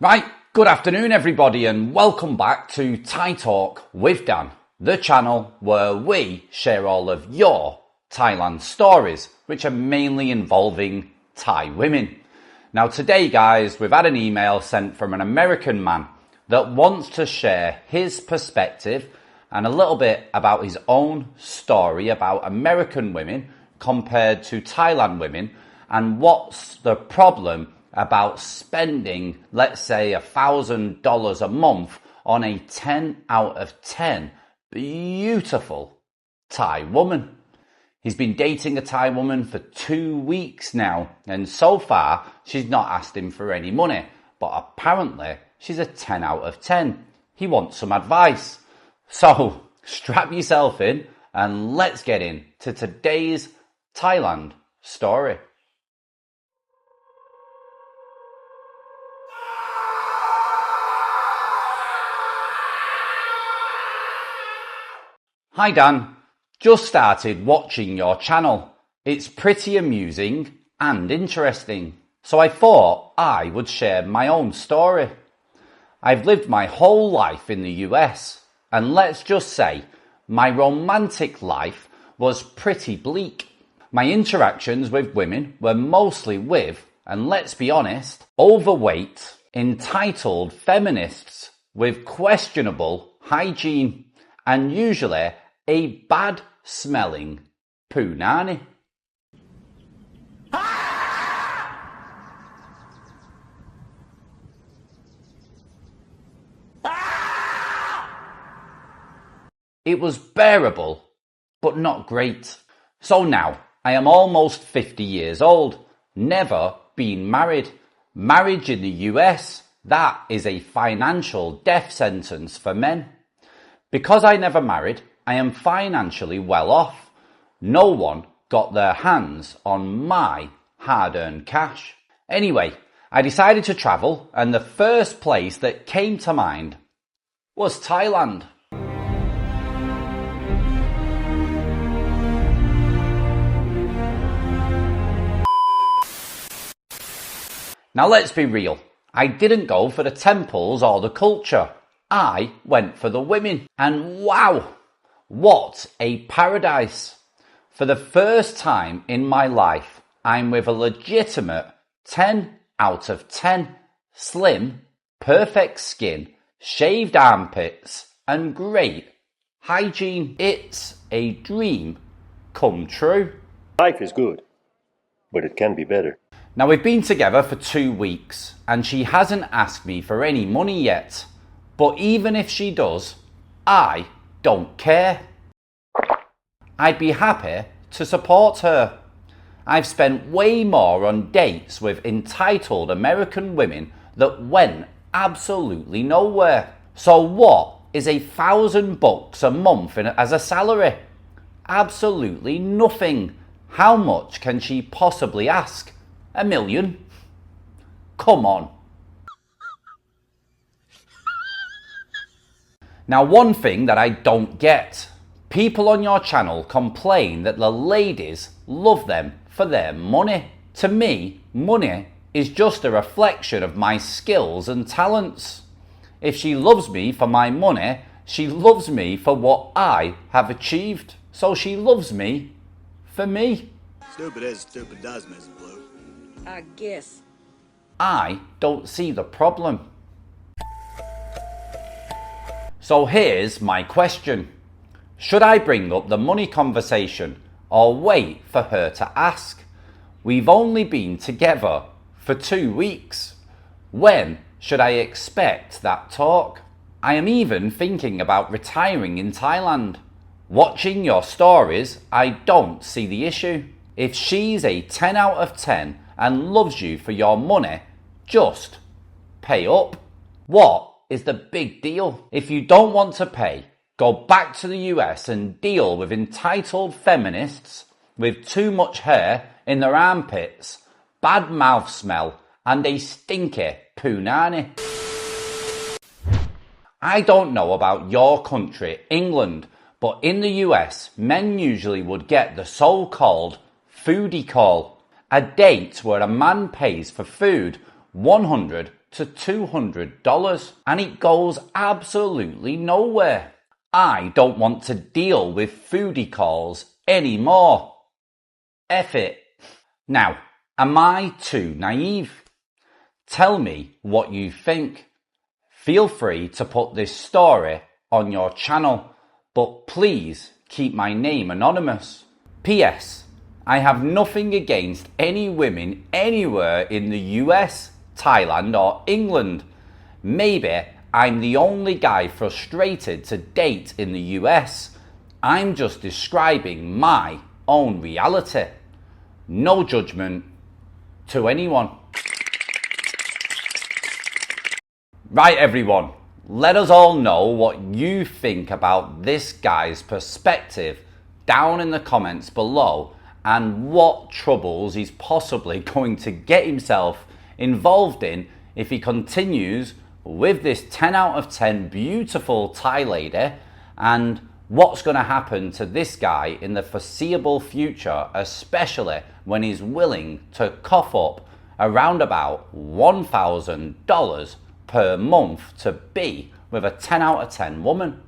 Right, good afternoon everybody and welcome back to Thai Talk with Dan, the channel where we share all of your Thailand stories, which are mainly involving Thai women. Now today guys, we've had an email sent from an American man that wants to share his perspective and a little bit about his own story about American women compared to Thailand women and what's the problem about spending, let's say, $1,000 a month on a 10 out of 10 beautiful Thai woman. He's been dating a Thai woman for 2 weeks now, and so far she's not asked him for any money, but apparently she's a 10 out of 10. He wants some advice. So strap yourself in and let's get into today's Thailand story. Hi Dan, just started watching your channel. It's pretty amusing and interesting, so I thought I would share my own story. I've lived my whole life in the US, and let's just say my romantic life was pretty bleak. My interactions with women were mostly with, and let's be honest, overweight, entitled feminists with questionable hygiene, and usually a bad-smelling punani. It was bearable, but not great. So now, I am almost 50 years old, never been married. Marriage in the US, that is a financial death sentence for men. Because I never married, I am financially well off. No one got their hands on my hard-earned cash. Anyway, I decided to travel, and the first place that came to mind was Thailand. Now let's be real, I didn't go for the temples or the culture. I went for the women, and wow! What a paradise! For the first time in my life, I'm with a legitimate 10 out of 10, slim, perfect skin, shaved armpits, and great hygiene. It's a dream come true. Life is good, but it can be better. Now we've been together for 2 weeks, and she hasn't asked me for any money yet. But even if she does, I don't care. I'd be happy to support her. I've spent way more on dates with entitled American women that went absolutely nowhere. So what is $1,000 a month as a salary? Absolutely nothing. How much can she possibly ask? $1 million? Come on. Now one thing that I don't get, people on your channel complain that the ladies love them for their money. To me, money is just a reflection of my skills and talents. If she loves me for my money, she loves me for what I have achieved. So she loves me for me. Stupid is stupid does, Miss Blue. I guess. I don't see the problem. So here's my question. Should I bring up the money conversation or wait for her to ask? We've only been together for 2 weeks. When should I expect that talk? I am even thinking about retiring in Thailand. Watching your stories, I don't see the issue. If she's a 10 out of 10 and loves you for your money, just pay up. What is the big deal? If you don't want to pay, go back to the US and deal with entitled feminists with too much hair in their armpits, bad mouth smell, and a stinky punani. I don't know about your country, England, but in the US, men usually would get the so-called foodie call, a date where a man pays for food $100 to $200 and it goes absolutely nowhere. I don't want to deal with foodie calls anymore. F it. Now, am I too naive? Tell me what you think. Feel free to put this story on your channel, but please keep my name anonymous. P.S. I have nothing against any women anywhere in the US, Thailand or England. Maybe I'm the only guy frustrated to date in the US. I'm just describing my own reality. No judgment to anyone. Right everyone, let us all know what you think about this guy's perspective down in the comments below and what troubles he's possibly going to get himself involved in if he continues with this 10 out of 10 beautiful Thai lady, and what's going to happen to this guy in the foreseeable future, especially when he's willing to cough up around about $1,000 per month to be with a 10 out of 10 woman.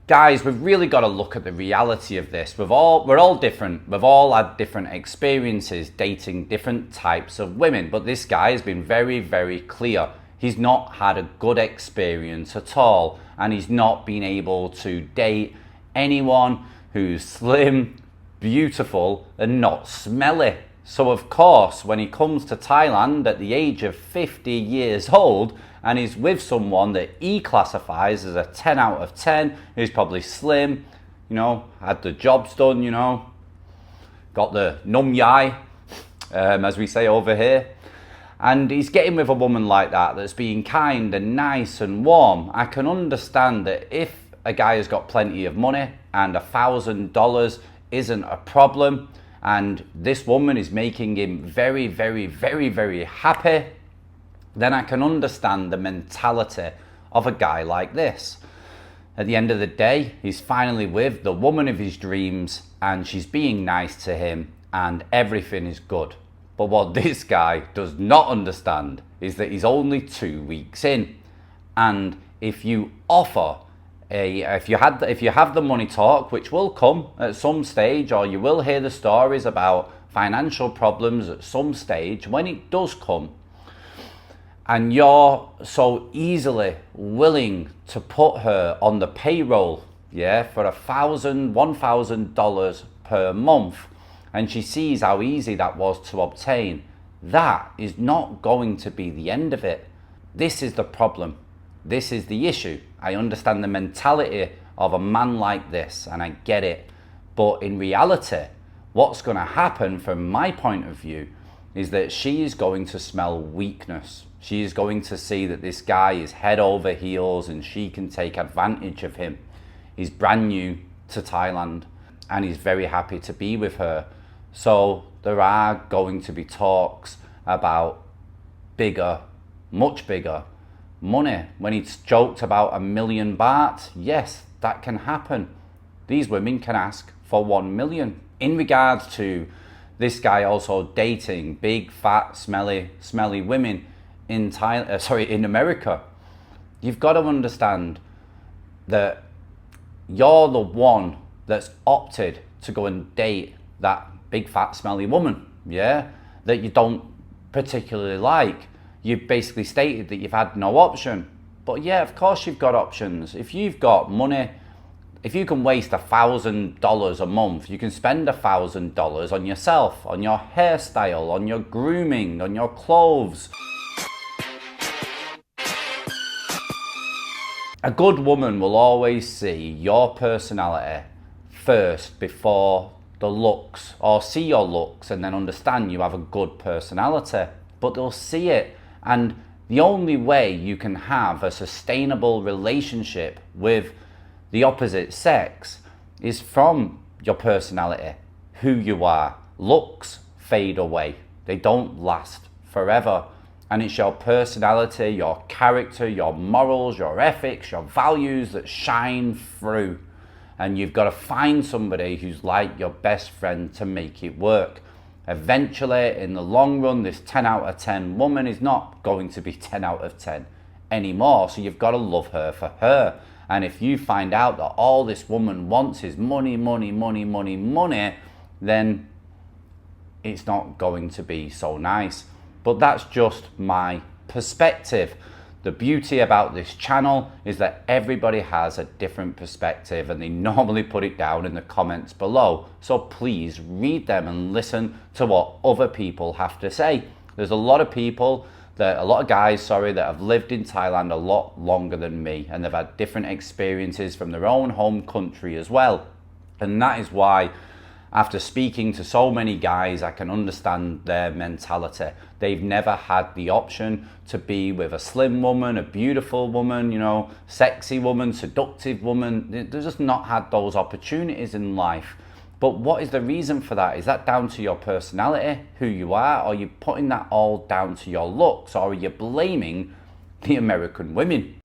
Guys, we've really got to look at the reality of this. We're all different. We've all had different experiences dating different types of women. But this guy has been very, very clear. He's not had a good experience at all. And he's not been able to date anyone who's slim, beautiful, and not smelly. So of course, when he comes to Thailand at the age of 50 years old, and he's with someone that he classifies as a 10 out of 10, who's probably slim, you know, had the jobs done, you know, got the num yai, as we say over here, and he's getting with a woman like that that's being kind and nice and warm. I can understand that if a guy has got plenty of money and $1,000 isn't a problem, and this woman is making him very, very, very, very happy, then I can understand the mentality of a guy like this. At the end of the day, he's finally with the woman of his dreams and she's being nice to him and everything is good. But what this guy does not understand is that he's only 2 weeks in. And if you offer if you have the money talk, which will come at some stage, or you will hear the stories about financial problems at some stage, when it does come, and you're so easily willing to put her on the payroll, yeah, for $1,000 per month, and she sees how easy that was to obtain, that is not going to be the end of it. This is the problem. This is the issue. I understand the mentality of a man like this, and I get it. But in reality, what's going to happen from my point of view is that she is going to smell weakness. She is going to see that this guy is head over heels and she can take advantage of him. He's brand new to Thailand and he's very happy to be with her. So there are going to be talks about bigger, much bigger money. When he's joked about $1 million baht, yes, that can happen. These women can ask for 1 million. In regards to this guy also dating big, fat, smelly women in in America, you've got to understand that you're the one that's opted to go and date that big, fat, smelly woman, yeah, that you don't particularly like. You've basically stated that you've had no option. But yeah, of course you've got options. If you've got money, if you can waste $1,000 a month, you can spend $1,000 on yourself, on your hairstyle, on your grooming, on your clothes. A good woman will always see your personality first before the looks, or see your looks and then understand you have a good personality. But they'll see it. And the only way you can have a sustainable relationship with the opposite sex is from your personality, who you are. Looks fade away. They don't last forever. And it's your personality, your character, your morals, your ethics, your values that shine through. and you've got to find somebody who's like your best friend to make it work. Eventually, in the long run, this 10 out of 10 woman is not going to be 10 out of 10 anymore. So you've got to love her for her. And if you find out that all this woman wants is money, money, money, money, money, then it's not going to be so nice. But that's just my perspective. The beauty about this channel is that everybody has a different perspective, and they normally put it down in the comments below. So please read them and listen to what other people have to say. There's a lot of guys that have lived in Thailand a lot longer than me, and they've had different experiences from their own home country as well. And that is why, after speaking to so many guys, I can understand their mentality. They've never had the option to be with a slim woman, a beautiful woman, you know, sexy woman, seductive woman. They've just not had those opportunities in life. But what is the reason for that? Is that down to your personality, who you are? Or are you putting that all down to your looks? Or are you blaming the American women?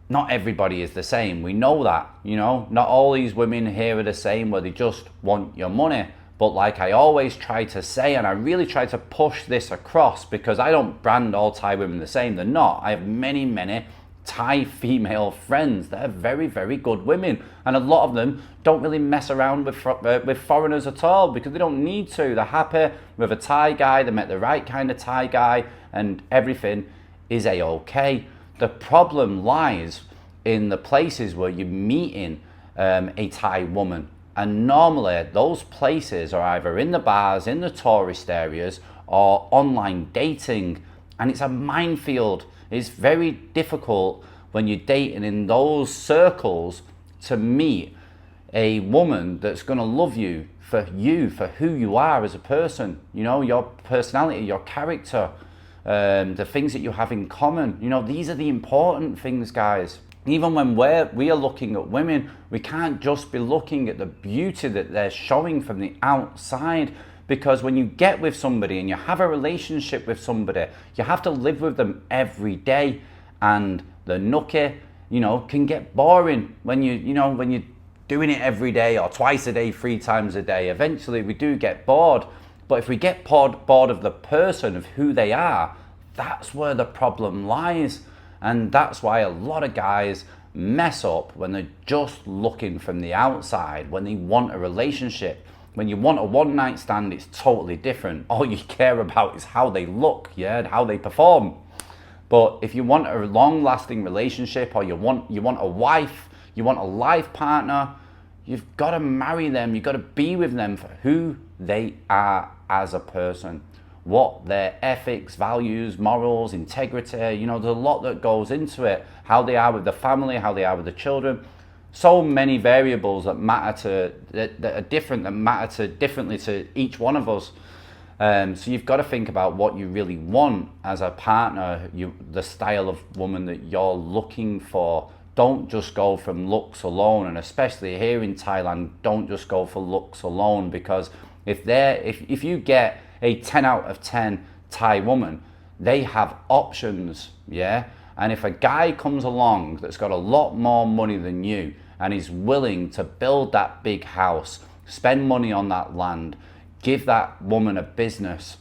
Not everybody is the same. We know that, you know, not all these women here are the same, where they just want your money. But like I always try to say, and I really try to push this across, because I don't brand all Thai women the same. They're not. I have many, many Thai female friends that are very, very good women. And a lot of them don't really mess around with foreigners at all, because they don't need to. They're happy with a Thai guy. They met the right kind of Thai guy, and everything is a-okay. The problem lies in the places where you're meeting a Thai woman. And normally those places are either in the bars, in the tourist areas, or online dating. And it's a minefield. It's very difficult when you're dating in those circles to meet a woman that's going to love you, for who you are as a person. You know, your personality, your character, the things that you have in common. You know, these are the important things, guys. Even when we are looking at women, we can't just be looking at the beauty that they're showing from the outside. Because when you get with somebody and you have a relationship with somebody, you have to live with them every day. And the nookie, you know, can get boring when when you're doing it every day, or twice a day, 3 times a day. Eventually we do get bored. But if we get bored of the person, of who they are, that's where the problem lies. And that's why a lot of guys mess up when they're just looking from the outside, when they want a relationship. When you want a one-night stand, it's totally different. All you care about is how they look, yeah, and how they perform. But if you want a long-lasting relationship, or you want a wife, you want a life partner, you've got to marry them. You've got to be with them for who they are as a person. What their ethics, values, morals, integrity, you know, there's a lot that goes into it. How they are with the family, how they are with the children. So many variables that are different, that matter differently to each one of us. So you've got to think about what you really want as a partner, the style of woman that you're looking for. Don't just go from looks alone, and especially here in Thailand, don't just go for looks alone, because if you get a 10 out of 10 Thai woman, they have options, yeah? And if a guy comes along that's got a lot more money than you, and is willing to build that big house, spend money on that land, give that woman a business,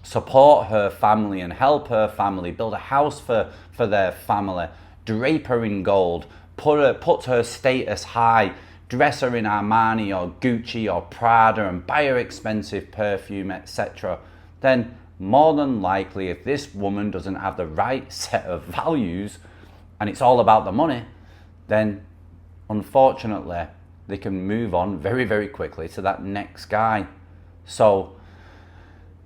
support her family and help her family, build a house for their family, drape her in gold, put her status high, dress her in Armani or Gucci or Prada, and buy her expensive perfume, etc., then more than likely, if this woman doesn't have the right set of values and it's all about the money, then unfortunately they can move on very, very quickly to that next guy. So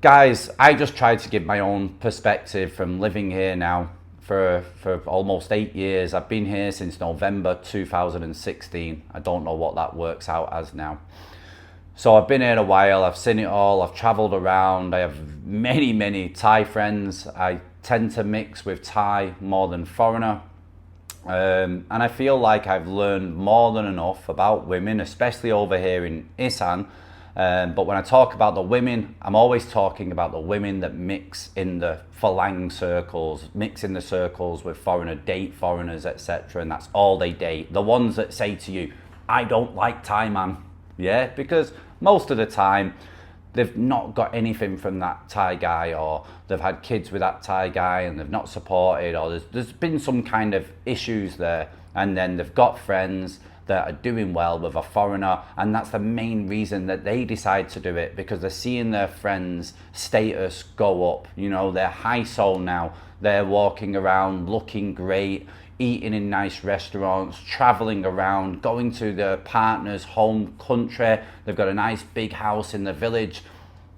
guys, I just tried to give my own perspective from living here now for almost 8 years. I've been here since November 2016. I don't know what that works out as now. So I've been here a while, I've seen it all, I've traveled around, I have many, many Thai friends. I tend to mix with Thai more than foreigner. And I feel like I've learned more than enough about women, especially over here in Isan, But when I talk about the women, I'm always talking about the women that mix in the Falang circles, mix in the circles with foreigner, date foreigners, etc. And that's all they date. The ones that say to you, I don't like Thai man. Yeah, because most of the time they've not got anything from that Thai guy, or they've had kids with that Thai guy and they've not supported, or there's been some kind of issues there, and then they've got friends that are doing well with a foreigner, and that's the main reason that they decide to do it, because they're seeing their friends' status go up. You know, they're high soul now, they're walking around looking great, eating in nice restaurants, traveling around, going to their partner's home country. They've got a nice big house in the village.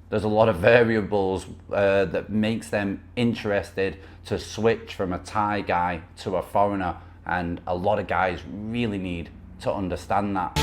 There's a lot of variables that makes them interested to switch from a Thai guy to a foreigner, and a lot of guys really need to understand that.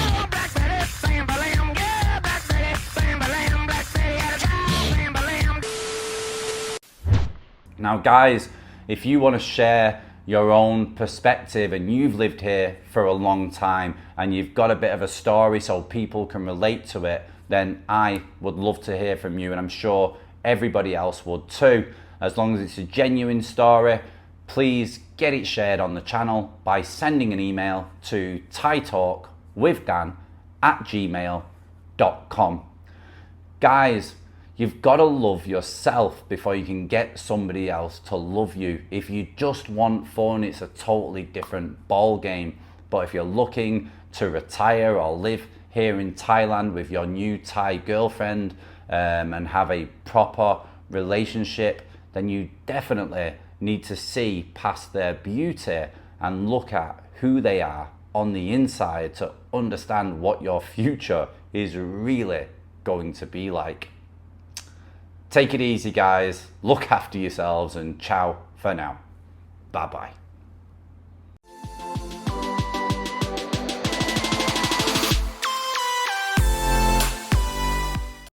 Now guys, if you want to share your own perspective and you've lived here for a long time and you've got a bit of a story so people can relate to it, then I would love to hear from you, and I'm sure everybody else would too. As long as it's a genuine story, please get it shared on the channel by sending an email to thaitalkwithdan@gmail.com. Guys, you've got to love yourself before you can get somebody else to love you. If you just want fun, it's a totally different ball game. But if you're looking to retire or live here in Thailand with your new Thai girlfriend and have a proper relationship, then you definitely need to see past their beauty and look at who they are on the inside to understand what your future is really going to be like. Take it easy, guys. Look after yourselves, and ciao for now. Bye bye.